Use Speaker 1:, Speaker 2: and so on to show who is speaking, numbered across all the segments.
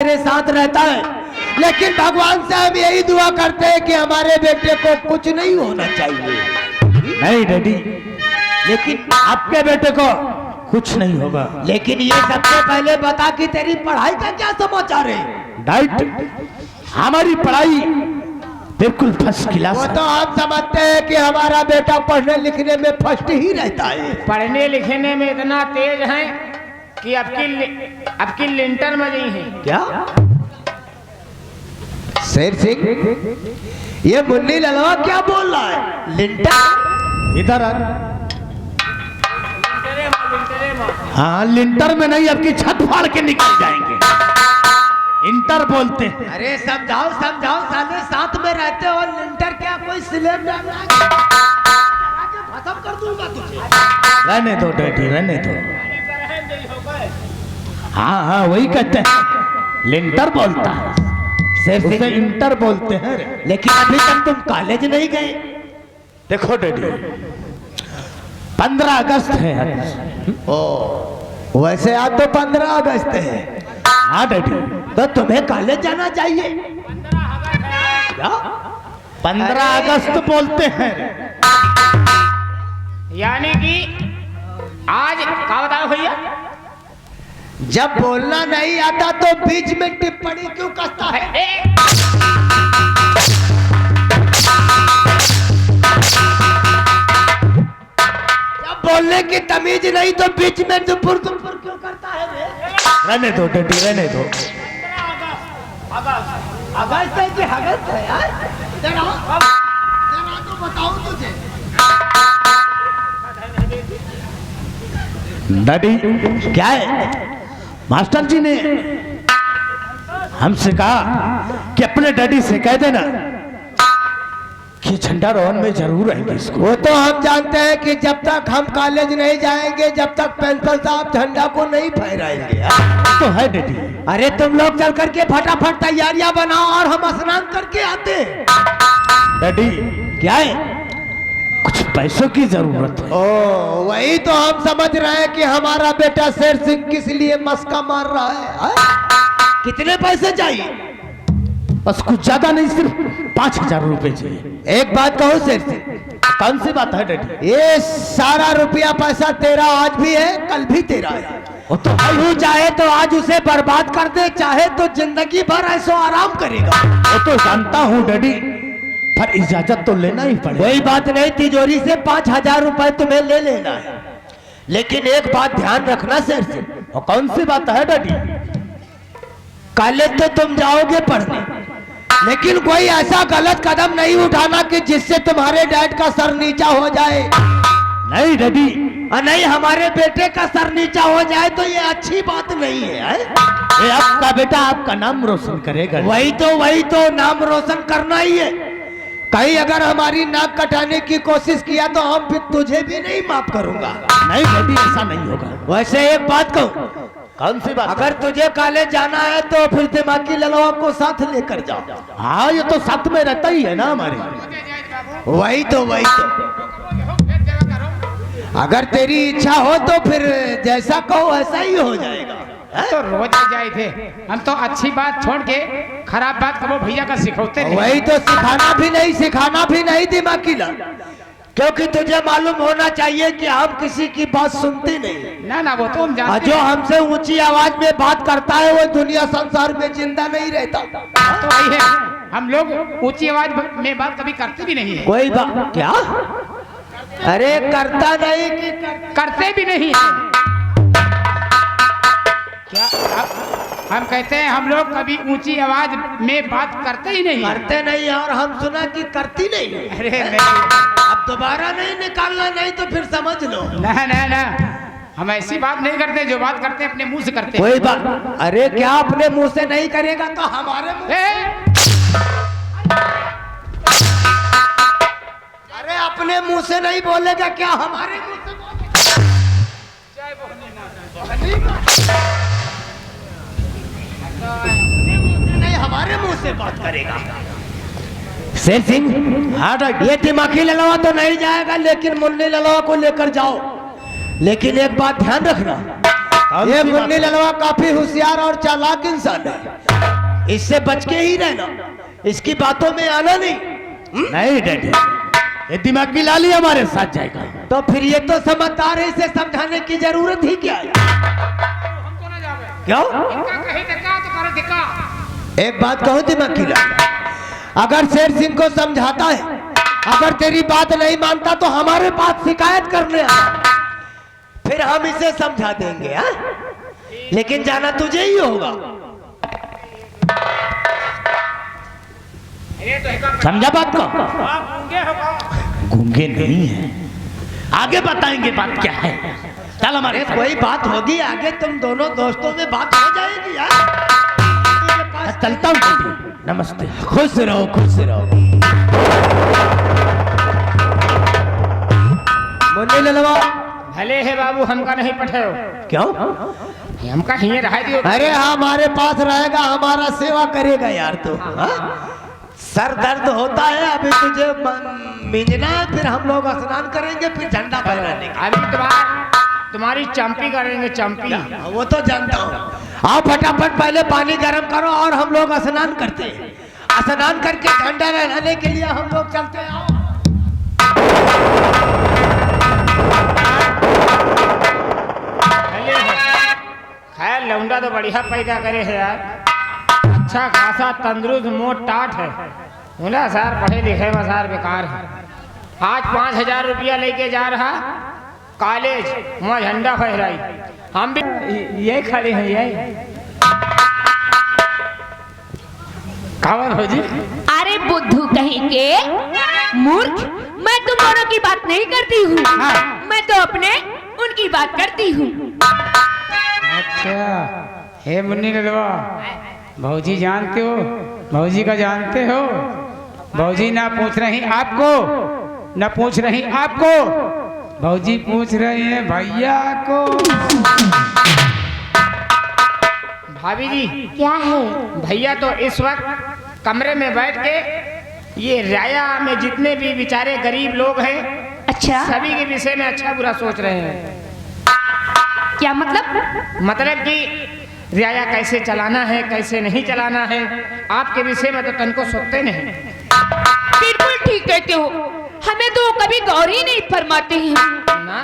Speaker 1: मेरे साथ रहता है, लेकिन भगवान से हम यही दुआ करते हैं कि हमारे बेटे को कुछ नहीं होना चाहिए।
Speaker 2: नहीं डैडी, लेकिन आपके बेटे को कुछ नहीं होगा।
Speaker 1: लेकिन ये सबसे पहले बता कि तेरी पढ़ाई का क्या समाचार है?
Speaker 2: डाइट, हमारी पढ़ाई बिल्कुल फर्स्ट क्लास
Speaker 1: वो
Speaker 2: है।
Speaker 1: तो हम समझते हैं कि हमारा बेटा पढ़ने लिखने में फर्स्ट ही रहता है।
Speaker 3: पढ़ने लिखने में इतना तेज है कि आपकी लिंटर में नहीं है।
Speaker 1: क्या शेर सिंह, ये मुन्नी ललवा क्या बोल रहा है? लिंटर
Speaker 2: इधर आ। हाँ, लिंटर में नहीं, आपकी छत फाड़ के निकल जाएंगे। इंटर बोलते हैं।
Speaker 1: अरे समझाओ समझाओ, साले साथ में रहते हो। लिंटर क्या कोई स्लेब डालना है? खत्म कर दूंगा तुझे।
Speaker 2: रहने दो डैडी, रहने दो। हाँ हाँ, वही कहते हैं, लिंटर बोलता है, उसे इंटर बोलते हैं।
Speaker 1: लेकिन अभी तक तुम कॉलेज नहीं गए।
Speaker 2: देखो डैडी, 15 अगस्त है।
Speaker 1: ओ, वैसे आज तो 15 अगस्त है।
Speaker 2: हाँ डैडी,
Speaker 1: तो तुम्हें कॉलेज जाना चाहिए। क्या
Speaker 2: 15 अगस्त बोलते हैं।
Speaker 3: यानी कि आज क्या बताओ भैया?
Speaker 1: जब बोलना नहीं आता तो बीच में टिप्पणी क्यों कसता है? जब बोलने की तमीज नहीं तो बीच में दुपुर दुपुर क्यों करता है रे?
Speaker 2: रहने दो डैडी, रहने दो।
Speaker 1: अगस्त है कि अगस्त है यार? जरा तो बताओ तुझे।
Speaker 2: डैडी क्या है, मास्टर जी ने हमसे कहा कि अपने डैडी से कह देना कि झंडा रोहन में जरूर आएंगे इसको।
Speaker 1: वो तो हम जानते हैं कि जब तक हम कॉलेज नहीं जाएंगे, जब तक पेंसिल साहब झंडा को नहीं फहराएंगे।
Speaker 2: तो है डैडी।
Speaker 1: अरे तुम लोग चल करके फटाफट तैयारियां बनाओ और हम स्नान करके आते हैं।
Speaker 2: डैडी
Speaker 1: क्या है?
Speaker 2: कुछ पैसों की जरूरत है।
Speaker 1: ओ, वही तो हम समझ रहे हैं कि हमारा बेटा शेर सिंह किस लिए मस्का मार रहा है। कितने पैसे चाहिए?
Speaker 2: बस कुछ ज्यादा नहीं, सिर्फ 5000 रुपए चाहिए।
Speaker 1: एक बात कहो शेर सिंह,
Speaker 2: कौन सी बात है डैडी?
Speaker 1: ये सारा रुपया पैसा तेरा आज भी है, कल भी तेरा है।
Speaker 2: वो तो है।
Speaker 1: तू चाहे तो आज उसे बर्बाद कर दे, चाहे तो जिंदगी भर ऐसो आराम करेगा।
Speaker 2: वो तो जानता हूँ डैडी, पर इजाजत तो लेना ही पड़ेगा।
Speaker 1: कोई बात नहीं, तिजोरी से 5000 रुपए तुम्हें ले लेना है। लेकिन एक बात ध्यान रखना शेर सिंह।
Speaker 2: और कौन सी बात है डैडी?
Speaker 1: कॉलेज तो तुम जाओगे पढ़ने, लेकिन कोई ऐसा गलत कदम नहीं उठाना कि जिससे तुम्हारे डैड का सर नीचा हो जाए।
Speaker 2: नहीं डैडी,
Speaker 1: नहीं, हमारे बेटे का सर नीचा हो जाए तो ये अच्छी बात नहीं है।
Speaker 2: ये आपका बेटा आपका नाम रोशन करेगा।
Speaker 1: वही तो नाम रोशन करना ही है। कहीं अगर हमारी नाक कटाने की कोशिश किया तो हम फिर तुझे भी नहीं माफ करूंगा।
Speaker 2: नहीं डैडी, ऐसा नहीं होगा।
Speaker 1: वैसे एक बात कहूँ,
Speaker 2: कौन सी बात?
Speaker 1: अगर तुझे कॉलेज जाना है तो फिर दिमागी ललवा को साथ लेकर जाओ।
Speaker 2: हाँ, ये तो साथ में रहता ही है ना हमारे।
Speaker 1: वही तो अगर तेरी इच्छा हो तो फिर जैसा कहो ऐसा ही हो जाएगा।
Speaker 3: तो रोज आ जाए थे हम, तो अच्छी बात छोड़ के खराब बात कबो भैया का सिखाते थे।
Speaker 1: वही तो सिखाना भी नहीं दिमागी लल, क्योंकि तुझे मालूम होना चाहिए कि हम किसी की बात सुनते नहीं।
Speaker 3: ना वो तो हम
Speaker 1: और
Speaker 3: जानते
Speaker 1: जो
Speaker 3: हैं।
Speaker 1: हमसे ऊंची आवाज में बात करता है वो दुनिया संसार में जिंदा नहीं रहता।
Speaker 3: तो वही है, हम लोग ऊंची आवाज में बात कभी करते भी नहीं है।
Speaker 1: कोई बात क्या? अरे करता नहीं कि
Speaker 3: करते भी नहीं है। क्या हम कहते हैं हम लोग कभी ऊंची आवाज में बात करते ही नहीं।
Speaker 1: करते नहीं, और हम सुना कि करती नहीं।
Speaker 3: अरे नहीं,
Speaker 1: अब दोबारा नहीं निकालना, नहीं तो फिर समझ लो।
Speaker 3: ना हम ऐसी बात नहीं करते, जो बात करते हैं अपने मुंह से करते हैं।
Speaker 1: कोई बात, अरे क्या अपने मुंह से नहीं करेगा तो हमारे मुंह? अरे अपने मुंह से नहीं बोलेगा क्या हमारे मुंह से बोलेगा? नहीं, हमारे मुंह से बात करेगा। शेर सिंह,
Speaker 2: हाँ डैडी।
Speaker 1: ये दिमागी ललवा तो नहीं जाएगा, लेकिन मुन्नी ललवा को लेकर जाओ। लेकिन एक बात ध्यान रखना, ये मुन्नी ललवा काफी होशियार और चालाक इंसान है। इससे बच के ही रहना, इसकी बातों में आना नहीं।
Speaker 2: नहीं डैडी, ये दिमागी लाली हमारे साथ जाएगा।
Speaker 1: तो फिर ये तो समझदार है, इसे समझाने की जरूरत ही क्या है?
Speaker 3: हमको ना जावे।
Speaker 1: क्यों?
Speaker 3: इनका कहीं दिक्कत तो करे दिक्कत।
Speaker 1: एक बात कहूं दिमागी लाल, अगर शेर सिंह को समझाता है, अगर तेरी बात नहीं मानता तो हमारे पास शिकायत करने आ, फिर हम इसे समझा देंगे। हाँ, लेकिन जाना तुझे ही होगा।
Speaker 3: ये तो एक
Speaker 2: समझा बात को?
Speaker 3: आप गूंगे हो का?
Speaker 2: गूंगे नहीं है, आगे बताएंगे बात क्या है। चल हमारे
Speaker 1: अरे कोई बात होगी आगे, तुम दोनों दोस्तों में बात हो जाएगी यार।
Speaker 2: चलता हूँ। नमस्ते।
Speaker 1: खुश रहो, खुश रहो। मुन्नी ललवा,
Speaker 3: भले है बाबू, हमका नहीं पठे हो।
Speaker 1: क्यों?
Speaker 3: हमका ही रहा दियो।
Speaker 1: अरे हमारे पास रहेगा, हमारा सेवा करेगा यार तू। हाँ? सर दर्द होता है, अभी तुझे मिंजना है, फिर हम लोग स्नान करेंगे, फिर झंडा फहराने का।
Speaker 3: अभी तुम्हारी चंपी करेंगे, चंपी।
Speaker 1: वो तो जानता हूँ। आओ फटाफट पहले पानी गर्म करो और हम लोग स्नान करते हैं। स्नान करके झंडा लहराने के लिए हम लोग चलते हैं।
Speaker 3: खैर लौंडा तो बढ़िया पैदा करे है यार, अच्छा खासा तंदुरुस्त मोट टाट है। बोला सर पढ़े लिखे में सर बेकार है। आज 5,000 रुपया लेके जा रहा कॉलेज, वहाँ झंडा फहराई। हम भी ये खड़े हैं, ये खबर हो जी।
Speaker 4: अरे बुद्धू कहीं के मूर्ख, मैं तुम दोनों की बात नहीं करती हूँ। मैं तो अपने उनकी बात करती हूँ।
Speaker 3: अच्छा, हे मुन्नी ललवा, भौजी जानते हो? भौजी का जानते हो? भौजी ना पूछ रही आपको, ना पूछ रही आपको, भौजी पूछ रही है भैया को। भाभी जी,
Speaker 4: क्या है?
Speaker 3: भैया तो इस वक्त कमरे में बैठ के ये राया में जितने भी बेचारे गरीब लोग हैं,
Speaker 4: अच्छा,
Speaker 3: सभी के विषय में अच्छा बुरा सोच रहे हैं।
Speaker 4: क्या मतलब?
Speaker 3: मतलब कि रियाया कैसे चलाना है, कैसे नहीं चलाना है, आपके विषय में तो तनको सोचते नहीं।
Speaker 4: बिल्कुल ठीक कहते हो, हमें तो कभी गौर ही नहीं फरमाते हैं।
Speaker 3: ना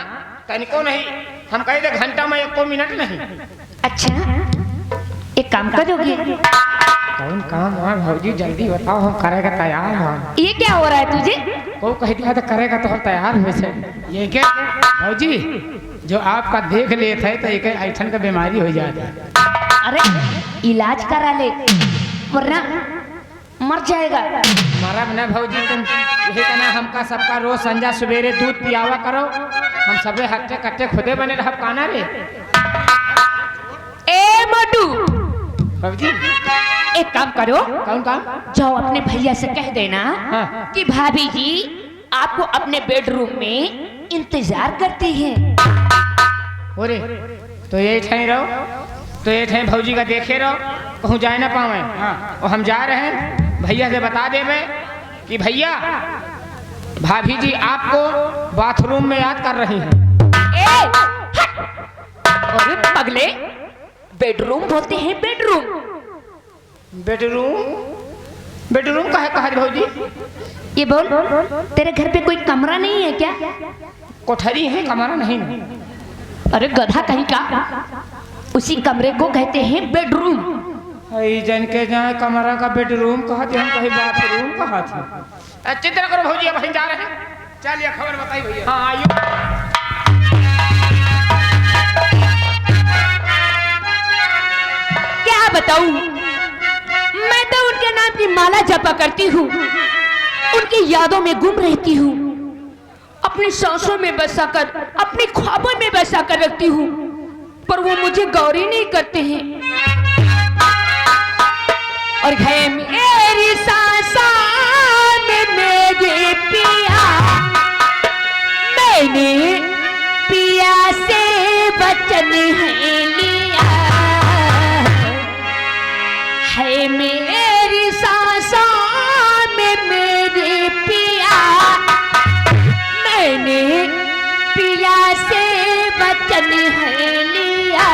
Speaker 3: तनको नहीं, हम कहे थे घंटा में 1 मिनट नहीं।
Speaker 4: अच्छा, एक काम करोगे?
Speaker 3: कौन काम है भौजी, जल्दी बताओ, हम करेगा तैयार हैं।
Speaker 4: ये क्या हो रहा है तुझे?
Speaker 3: वो कह दिया तो करेगा तो हम तैयार हुए से। ये क्या भौजी, जो आपका देख लेते है तो एक ऐठन का बीमारी हो जाती है।
Speaker 4: अरे इलाज करा ले, वरना मर जाएगा।
Speaker 3: मरब न भौजी, तुम यही कहना हमका सबका रोज संजा सवेरे दूध पियावा करो, हम सबे हट्टे कट्टे खुदे बने रह काना रे।
Speaker 4: ए मोटू,
Speaker 3: भौजी
Speaker 4: एक काम करो,
Speaker 3: कौन काम?
Speaker 4: जाओ अपने भैया से कह देना
Speaker 3: हाँ।
Speaker 4: कि भाभी जी आपको अपने बेडरूम में इंतजार करती हैं।
Speaker 3: ओरे तो ये ठहर रहो, तो ये ठहर भौजी का देखे रहो, कहूँ जाए ना पावे। हाँ। और हम जा रहे हैं, भैया से बता दे मैं कि भैया भाभी जी आपको बाथरूम में याद कर रही हैं।
Speaker 4: ए, हट! अरे पगले, बेडरूम बोलते हैं बेडरूम।
Speaker 3: बेडरूम? बेडरूम कहा भौजी?
Speaker 4: ये बोल, तेरे घर पे कोई कमरा नहीं है क्या?
Speaker 3: कोठरी है, कमरा नहीं।
Speaker 4: अरे गधा कहीं का, उसी कमरे को कहते हैं बेडरूम।
Speaker 3: जन के जाए कमरा का बेडरूम कहा थे, हम कहीं बाथरूम कहा थे। अच्छी तरह करो भौजी, अब हम जा रहे हैं। चलिए खबर बताइए भैया। हाँ आइए।
Speaker 4: क्या बताऊं, मैं तो उनके नाम की माला जपा करती हूँ, उनकी यादों में गुम रहती हूँ, अपनी सांसों में बसा कर, अपने ख्वाबों में बसा कर रखती हूँ, पर वो मुझे गौर ही नहीं करते हैं। और है मेरी सांसों में मेरे पिया, मैंने पिया से वचन है लिया, है मेरी सांसों में मेरे पिया, मैंने पिया से वचन है लिया,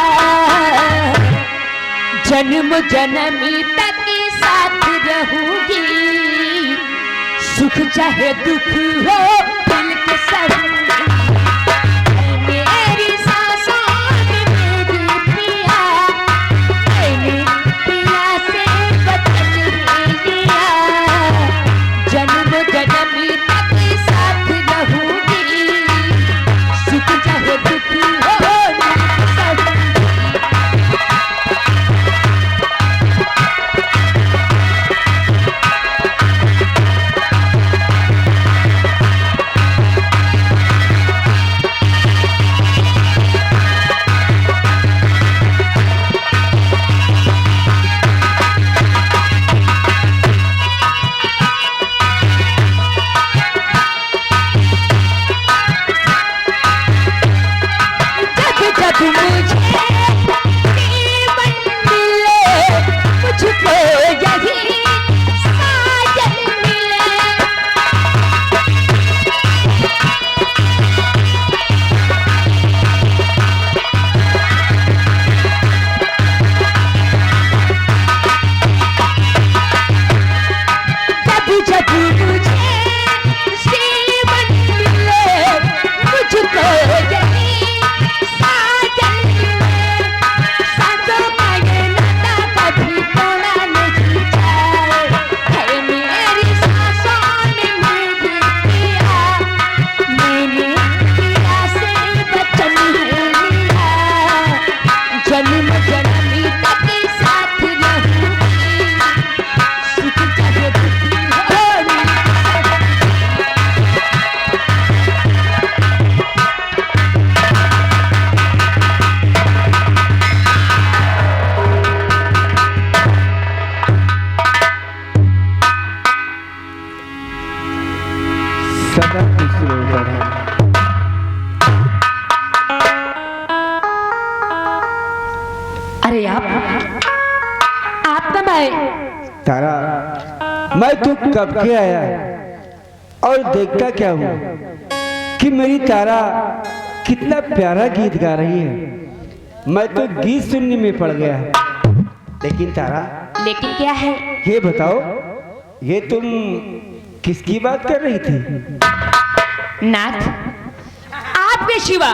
Speaker 4: जन्म जन्मी तक साथ रहूंगी, सुख चाहे दुख हो दिल के सहूंगी। मेरी सांसों में मेरी पिया, मैंने पिया से वचन लिया, जन्म जन्म तक साथ रहूंगी, सुख चाहे दुख हो दिल के सहूंगी।
Speaker 1: सदा खुश रहो
Speaker 4: अरे आप कब आए?
Speaker 5: तारा, मैं तो कब के आया और देखता क्या हूँ कि मेरी तारा कितना प्यारा गीत गा रही है। मैं तो गीत सुनने में पड़ गया। लेकिन तारा,
Speaker 4: लेकिन क्या है?
Speaker 5: ये बताओ, ये तुम किसकी बात कर रही थी?
Speaker 4: नाथ, आपके सिवा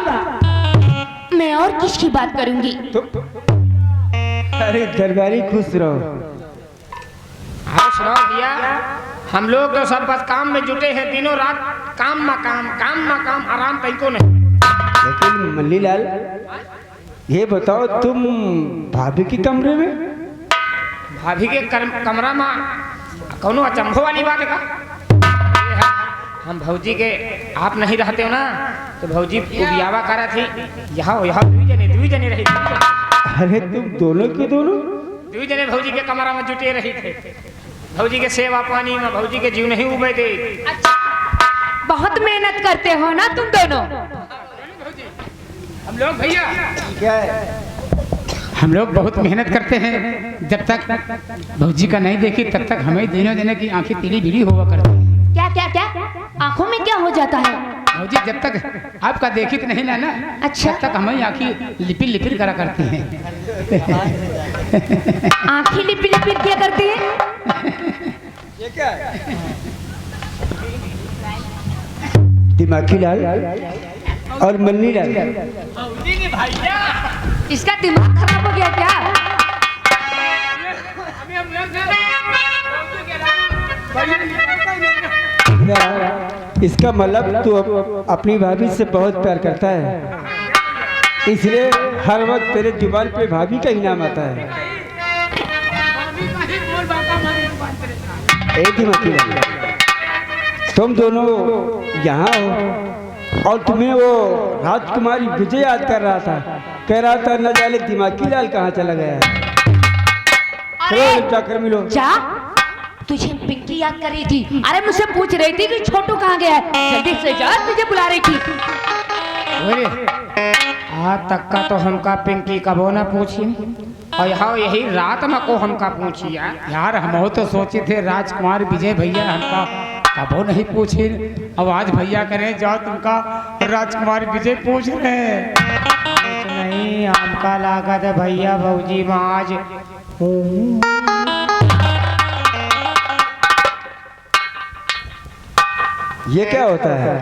Speaker 4: मैं और किसकी बात करूंगी?
Speaker 5: अरे दरबारी खुश रहो।
Speaker 3: हाँ सुनाओ भैया, हम लोग तो सब बस काम में जुटे हैं, दिनों रात काम में काम, आराम कहीं को नहीं।
Speaker 5: लेकिन मल्लीलाल, ये बताओ, तुम भाभी के कमरे में?
Speaker 3: भाभी के कमरा में कौनो अचंभो वाली बात है का? हम भौजी के आप नहीं रहते हो ना, तो भौजी उबियावा करा थी, यहाँ दुई जने रही थी।
Speaker 5: अरे तुम दोनों के दोनों?
Speaker 3: दुई जने भौजी के कमरा में जुटे रही थे। भौजी के सेवा पानी में भौजी के जीव नहीं उबे दे।
Speaker 4: अच्छा, बहुत मेहनत करते हो ना तुम दोनों।
Speaker 3: हम लोग भैया,
Speaker 5: क्या है?
Speaker 6: हम लोग बहुत मेहनत करते हैं। जब तक भौजी का नहीं देखी तब तक हमें दिनों दिन की आंखें पीली पीली हुआ करती हैं।
Speaker 4: क्या क्या क्या आंखों में क्या हो जाता है?
Speaker 6: भौजी जब तक आपका देखी तो नहीं ना
Speaker 4: अच्छा।
Speaker 6: तब तक हमें आंखें लिपिर लिपिर करा करती हैं।
Speaker 4: आंखें लिपिर लिपिर क्या करती है?
Speaker 5: ये क्या है? दिमागी लाल और मन्नी लाल,
Speaker 4: इसका दिमाग खराब हो गया क्या?
Speaker 5: इसका मतलब तू अपनी भाभी से बहुत प्यार करता है, इसलिए हर वक्त तेरे जुबान पे भाभी का ही नाम आता है। एक दिमागी लाल, तुम दोनों यहाँ हो और तुम्हें वो राजकुमारी विजय याद कर रहा था, कह रहा था न जाने दिमागी लाल कहाँ चला गया। चलो जाकर मिलो।
Speaker 4: जा, तुझे पिंकी याद कर रही थी। अरे मुझसे पूछ रही थी कि छोटू कहाँ गया है, जल्दी से जा, तुझे बुला रही थी।
Speaker 3: आज तक का तो हमका पिंकी कबो ना पूछी, और यहाँ यही रात में को हमका पूछी
Speaker 6: यार हम तो सोचे थे राजकुमार विजय भैया हमका कबो नहीं पूछे, अब आज भैया करें जाओ तुमका राजकुमार विजय पूछ रहे हैं।
Speaker 3: नहीं, हमका लागत भैया भौजी में आज
Speaker 5: ये क्या होता है?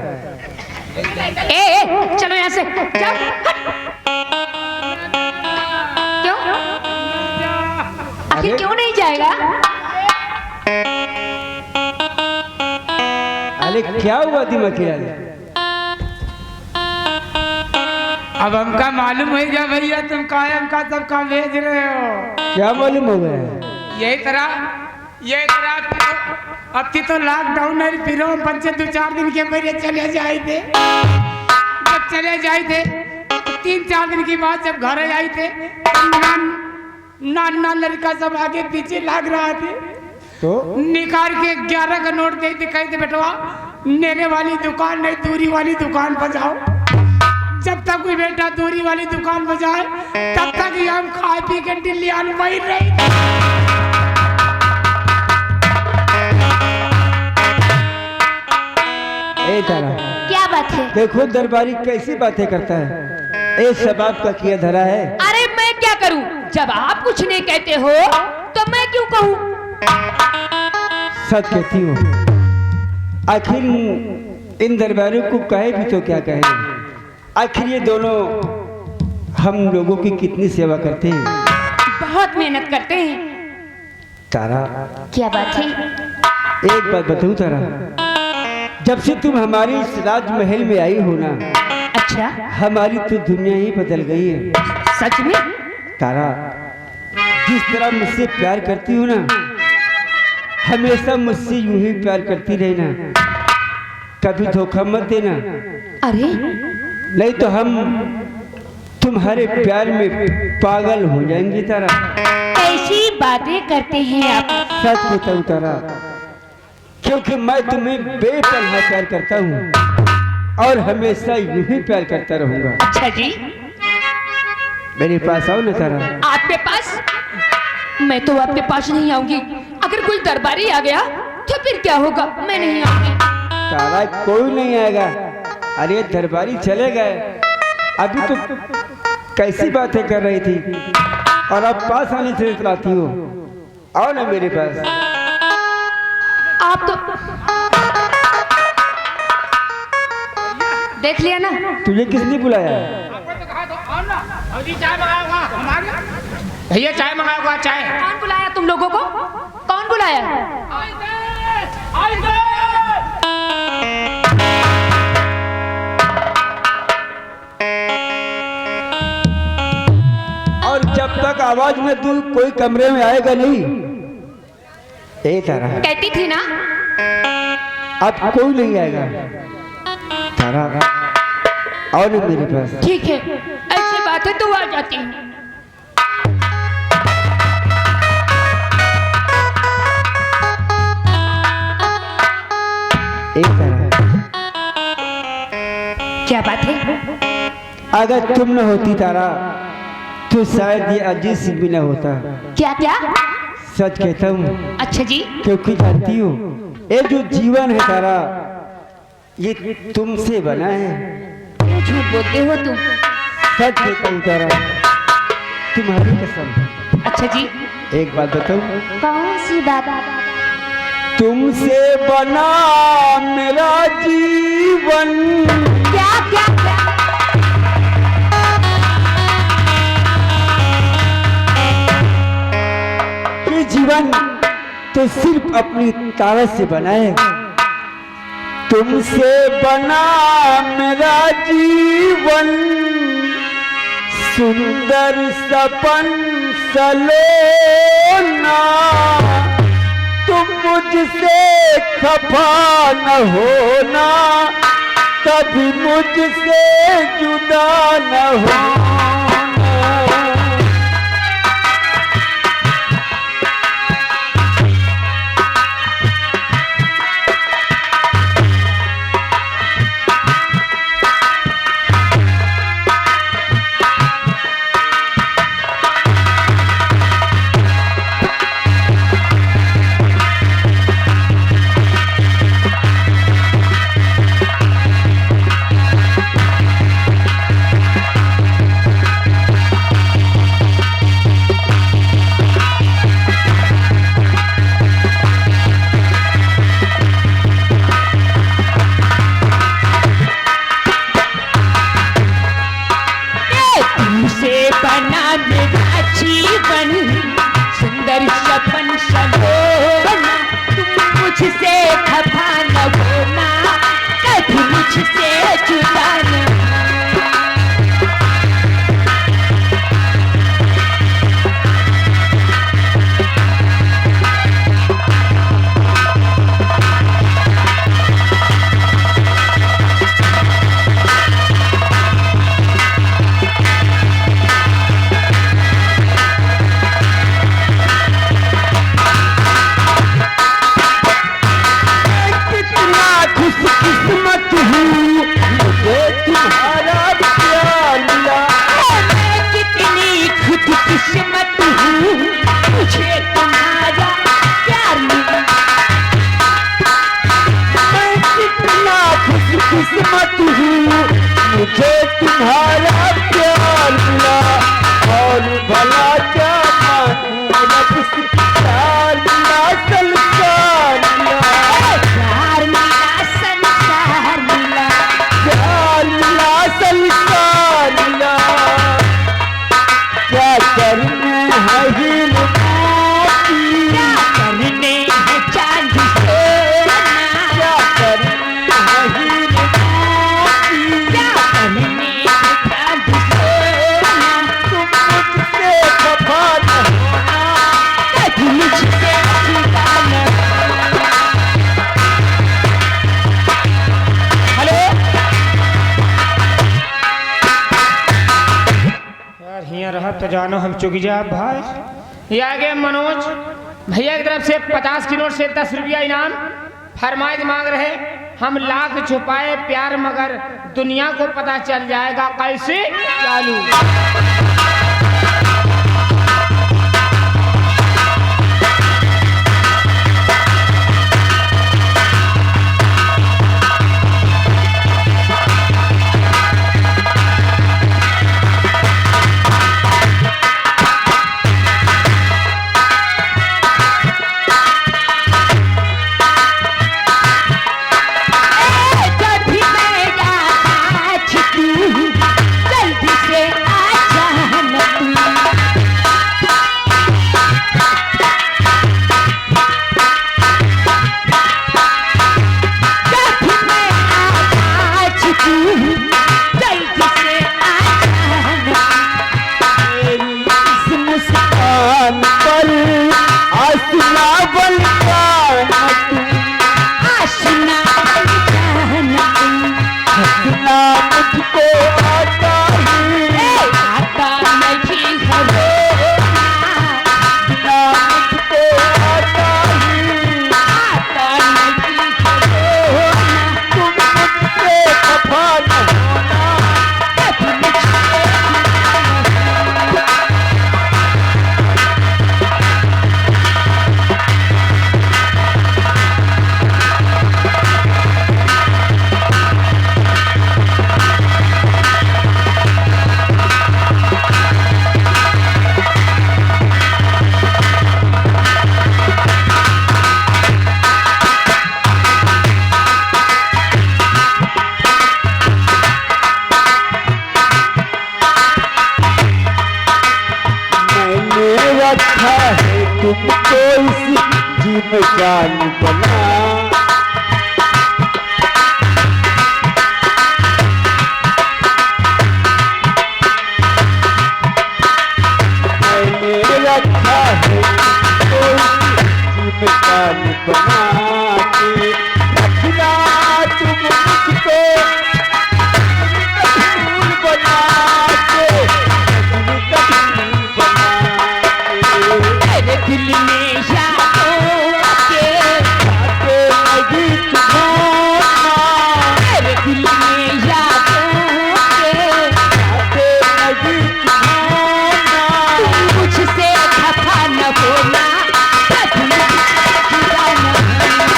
Speaker 4: ए, चलो यहाँ से चल। क्यों? आखिर क्यों नहीं जाएगा?
Speaker 5: अरे क्या हुआ दिमागी लाल?
Speaker 6: अब हमका मालूम हो गया भैया, तुम कायम का सबका भेज रहे हो।
Speaker 5: क्या मालूम हो गया?
Speaker 6: यही तरह अब तो लॉकडाउन है, फिर हम 5-4 दिन के मेरे चले जाए थे। जब चले जाए थे 3-4 दिन के बाद जब घर आए थे, नाना लड़का सब आगे पीछे लाग रहा थे,
Speaker 5: तो
Speaker 6: निकाल के 11 का नोट दे दिखाई दे, बेटवा मेरे वाली दुकान नहीं, दूरी वाली दुकान पर जाओ। जब तक कोई बेटा दूरी वाली दुकान पर जाए तब तक ही हम खा पी के दिल्ली वही रही।
Speaker 5: ए तारा,
Speaker 4: क्या बात है?
Speaker 5: देखो दरबारी कैसी बातें करता है। इस सब आपका किया धरा है।
Speaker 4: अरे मैं क्या करूं? जब आप कुछ नहीं कहते हो तो मैं क्यों कहूं?
Speaker 5: सच कहती हूँ। आखिर इन दरबारियों को कहे भी तो क्या कहे? आखिर ये दोनों हम लोगों की कितनी सेवा करते हैं।
Speaker 4: बहुत मेहनत करते हैं।
Speaker 5: तारा,
Speaker 4: क्या बात है?
Speaker 5: एक बात बताऊं तारा, जब से तुम हमारी इस राजमहल में आई हो ना,
Speaker 4: अच्छा,
Speaker 5: हमारी तो दुनिया ही बदल गई है।
Speaker 4: सच में?
Speaker 5: तारा, जिस तरह मुझसे प्यार करती हो ना, हमेशा मुझसे यूं ही प्यार करती रहना, कभी धोखा मत देना।
Speaker 4: अरे
Speaker 5: नहीं तो हम तुम्हारे प्यार में पागल हो जाएंगे तारा।
Speaker 4: कैसी बातें करते हैं आप?
Speaker 5: सच बताऊं तारा, क्योंकि मैं तुम्हें बेपनाह प्यार करता हूँ और हमेशा यूं ही प्यार करता रहूंगा।
Speaker 4: अच्छा जी,
Speaker 5: मेरे पास आओ ना तारा।
Speaker 4: आपके पास? मैं तो आपके पास नहीं आऊंगी। अगर कोई दरबारी आ गया तो फिर क्या होगा? मैं नहीं आऊंगी।
Speaker 5: तारा, कोई नहीं आएगा। अरे दरबारी चले गए, अभी तो कैसी बातें कर रही थी और अब पास आने से इतलाती हो। आओ ना मेरे पास।
Speaker 4: आप तो देख लिया ना।
Speaker 5: तुझे किसने बुलाया?
Speaker 3: भैया चाय मंगाओगा? चाय
Speaker 4: कौन बुलाया तुम लोगों को? कौन बुलाया?
Speaker 5: और जब तक आवाज में तू कोई कमरे में आएगा नहीं। ए तारा,
Speaker 4: कहती थी ना।
Speaker 5: अब कोई नहीं आएगा। तारा, आओ ना मेरे पास।
Speaker 4: ठीक है, ऐसी बात है तो आ जाती हूँ।
Speaker 5: एक तारा,
Speaker 4: क्या बात है?
Speaker 5: अगर तुम न होती तारा तो शायद ये अजीत सिंह भी न होता।
Speaker 4: क्या क्या?
Speaker 5: सच कहता हूँ,
Speaker 4: अच्छा जी,
Speaker 5: क्योंकि जानती हो ये जो जीवन है तारा, ये तुमसे बना है।
Speaker 4: झूठ बोलते हो तुम।
Speaker 5: सच कहता हूँ तारा, तुम्हारी कसम।
Speaker 4: अच्छा जी,
Speaker 5: एक बात बताऊं,
Speaker 4: कौन सी बात?
Speaker 5: तुमसे बना मेरा जीवन।
Speaker 4: क्या क्या क्या?
Speaker 5: ये जीवन तो सिर्फ अपनी तारा से बना है। तुमसे बना मेरा जीवन, सुंदर सपन सलोना। तुम मुझसे खफा न होना, कभी मुझसे जुदा न होना।
Speaker 4: अपन सलोना, तुम मुझसे खफा न होना, कभी मुझसे जुदा न
Speaker 5: किस्मत हूँ मुझे तुम्हारा प्यार मिला।
Speaker 4: मैं कितनी खुदकिस्मत हूँ, मुझे तुम्हारा प्यार मिला।
Speaker 5: मैं कितना खुशकिस्मत हूँ मुझे तुम्हारा प्यार मिला। और भला क्या मानूं रब से प्यार मिला, संसार मिला।
Speaker 4: प्यार मिला, संसार मिला।
Speaker 5: प्यार मिला, संसार मिला। क्या करना है हीर मोती,
Speaker 4: क्या करने हैं चांद सोना,
Speaker 5: क्या करना है हीर मोती।
Speaker 4: क्या करने हैं चांद सोना,
Speaker 5: तुम मुझसे खफा न होना,
Speaker 4: कभी मुझसे जुदा न
Speaker 3: हेलो यार, हिया रहा तो जानो हम चुक जा भाई। ये आगे मनोज भैया की तरफ से 50 की नोट से 10 रुपया इनाम फरमाइश मांग रहे। हम लाख छुपाए प्यार मगर दुनिया को पता चल जाएगा कैसे चालू।
Speaker 4: कभी मैं याद छिपी हूँ, जल्दी से आ जाना तू। कभी मैं याद छिपी हूँ, जल्दी से आ जाना।
Speaker 5: मेरी इस मुस्कान पर आसना बन जाना तुम।
Speaker 4: आशना बन जाना तू।
Speaker 5: हंसना मुझको आता ही,
Speaker 4: आता नहीं है रोना,
Speaker 5: हंसना मुझको आता ही।
Speaker 4: आता नहीं है रोना,
Speaker 5: तुम मुझसे खफा न होना,
Speaker 4: कभी मुझसे जुदा न
Speaker 5: मैंने रखा है तुमको इस जिम्मेदार बना। मैंने रखा है तुमको इस जिम्मेदार बना के। रखना तुम मुझको कपूर बना के, कपूर बना के।
Speaker 4: मेरे दिल में यादों के,
Speaker 5: आके लगी तुम्हारा,
Speaker 4: मेरे दिल में यादों के,
Speaker 5: आके लगी तुम्हारा।
Speaker 4: तुम मुझसे खफा न होना, कभी मुझसे जुदा न होना।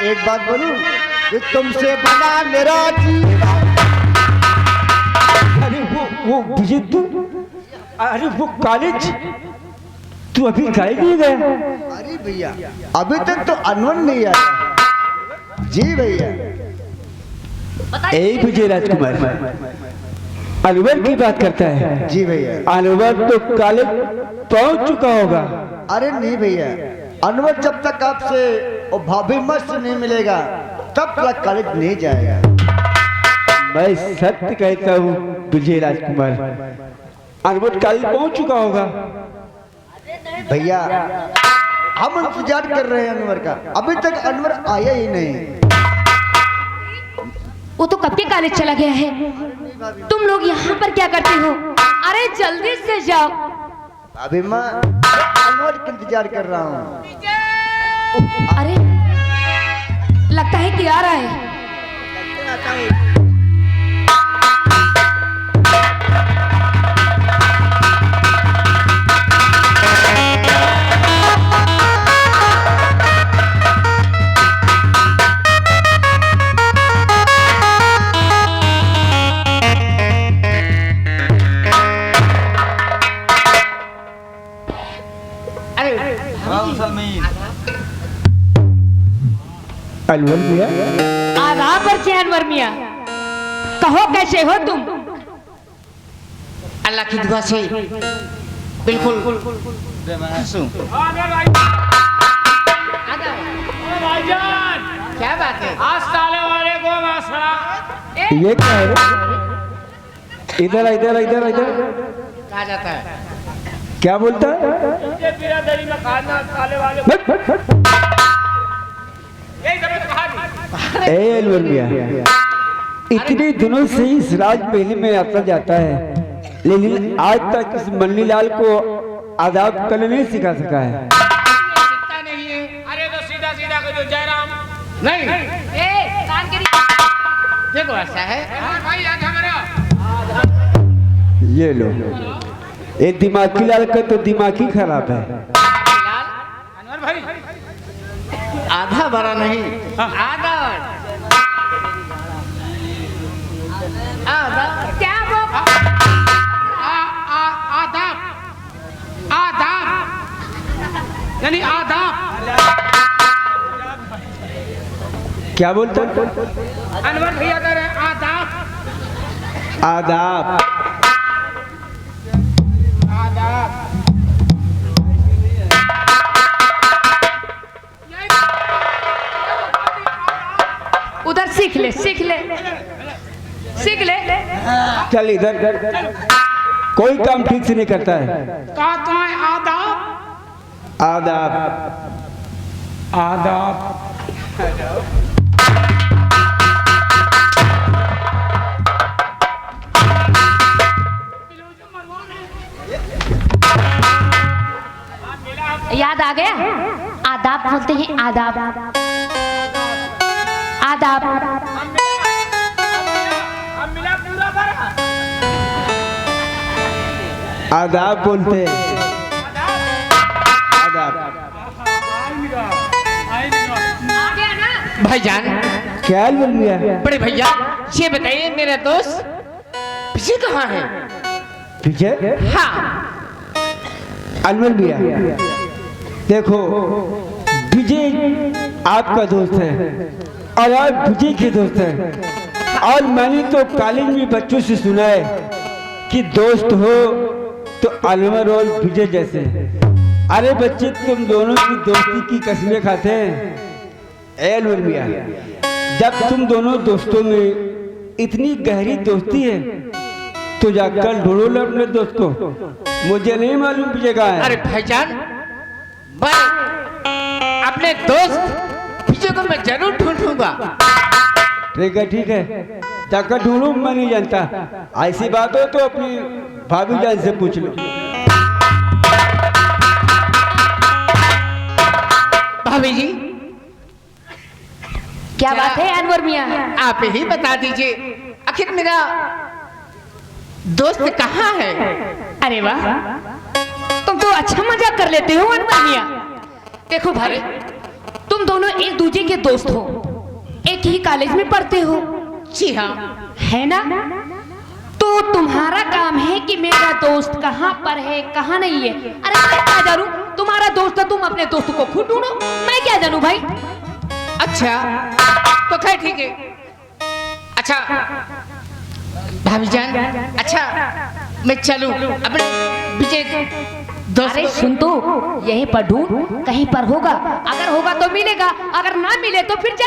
Speaker 1: एक बात बोलूं कि तुमसे बना मेरा जीवन।
Speaker 5: अरे वो विजय तू, अरे वो कॉलेज तू अभी कॉलेज नहीं गया?
Speaker 7: अरे भैया अभी तक तो अनवर नहीं आया। जी भैया।
Speaker 5: यही विजय राजकुमार अनवर की बात करता है।
Speaker 7: जी भैया।
Speaker 5: अनवर तो कॉलेज पहुंच चुका होगा।
Speaker 7: अरे नहीं भैया, अनवर जब तक आपसे और भाभी मत से नहीं मिलेगा तब तक कॉलेज नहीं जाएगा।
Speaker 5: मैं सत्य कहता हूँ विजय राजकुमार, अनवर कॉलेज पहुंच चुका होगा।
Speaker 7: भैया हम इंतजार कर रहे हैं अनवर का, अभी तक अनवर आया ही नहीं।
Speaker 4: वो तो कब के कॉलेज चला गया है। तुम लोग यहाँ पर क्या करते हो? अरे जल्दी से जाओ।
Speaker 7: अभी मैं अनवर का इंतजार कर रहा हूँ।
Speaker 4: अरे लगता है कि आ रहा है।
Speaker 5: अनवर मियां,
Speaker 4: आदाब पर अनवर मियां, कहो कैसे हो तुम?
Speaker 3: अल्लाह की दुआ से बिल्कुल। क्या बात है?
Speaker 5: ये क्या है? इधर इधर इधर इधर
Speaker 3: कहा जाता है
Speaker 5: क्या बोलता है? ए अनवर मियां, इतने दिनों से इस राज महल में आता जाता है, लेकिन आज तक इस मन्नी लाल को आदाब करना नहीं सिखा सका है।
Speaker 3: नहीं है। अरे तो सीधा सीधा करो जयराम। नहीं कान के देखो ऐसा है भाई।
Speaker 5: ये लो, ये दिमागी लाल का तो दिमाग ही खराब है।
Speaker 3: अनवर भाई आधा बड़ा नहीं, आधा आधा
Speaker 4: क्या वो?
Speaker 6: आदाब आदाब यानी आदाब।
Speaker 5: क्या बोलता?
Speaker 6: अनवर भैया कह रहे हैं आदाब
Speaker 5: आदाब।
Speaker 6: आदाब।
Speaker 4: उधर सीख ले सीख ले सीख ले।
Speaker 5: चल इधर, कोई काम ठीक से नहीं करता है।
Speaker 6: कहाँ है आदाब?
Speaker 5: आदाब
Speaker 6: आदाब।
Speaker 4: याद आ गया? आदाब बोलते हैं, आदाब आदाब।
Speaker 5: आदाब बोलते हैं, आदाब।
Speaker 4: आ गया ना?
Speaker 3: भाईजान।
Speaker 5: क्या बोल मियां?
Speaker 3: बड़े भैया ये बताइए मेरा दोस्त पीछे कहाँ है?
Speaker 5: पीछे?
Speaker 3: हाँ
Speaker 5: अनवर मियां, देखो विजय आपका दोस्त है और आप विजय के दोस्त हैं, और मैंने तो कॉलेज में बच्चों से सुना है कि दोस्त हो तो अनवर और विजय जैसे। अरे बच्चे, तुम दोनों की दोस्ती की कसमें खाते हैं। ए अनवर मियां, जब तुम दोनों दोस्तों में इतनी गहरी दोस्ती है तो जाकर ढूंढो ना अपने दोस्त को। मुझे नहीं मालूम विजय कहाँ है।
Speaker 3: अरे भाईजान, मैं अपने दोस्त पीछे को मैं जरूर ढूंढूंगा।
Speaker 5: ठीक है, जाकर ढूंढो, मैं नहीं जानता। ऐसी बात हो तो अपनी भाभी जान से पूछ लो।
Speaker 3: भाभी जी
Speaker 4: क्या बात है अनवर मियां?
Speaker 3: आप ही बता दीजिए, आखिर मेरा दोस्त कहाँ है?
Speaker 4: अरे वाह, तुम तो अच्छा मजाक कर लेते हो अनवर मियां। देखो भाई, तुम दोनों एक दूसरे के दोस्त हो, एक ही कॉलेज में पढ़ते हो।
Speaker 3: जी हाँ।
Speaker 4: है ना? तो तुम्हारा काम है कि मेरा दोस्त कहाँ पर है कहाँ नहीं है। अरे मैं क्या जानूं, तुम्हारा दोस्त है, तुम अपने दोस्त को खुद ढूंढो, मैं क्या जानू भाई।
Speaker 6: अच्छा तो खैर ठीक है। अच्छा भाभी जान, अच्छा मैं चलूं अपने विजय दोस्त
Speaker 4: अरे सुन तो, यहीं पर ढूंढ, कहीं पर होगा, अगर होगा तो मिलेगा, अगर ना मिले तो फिर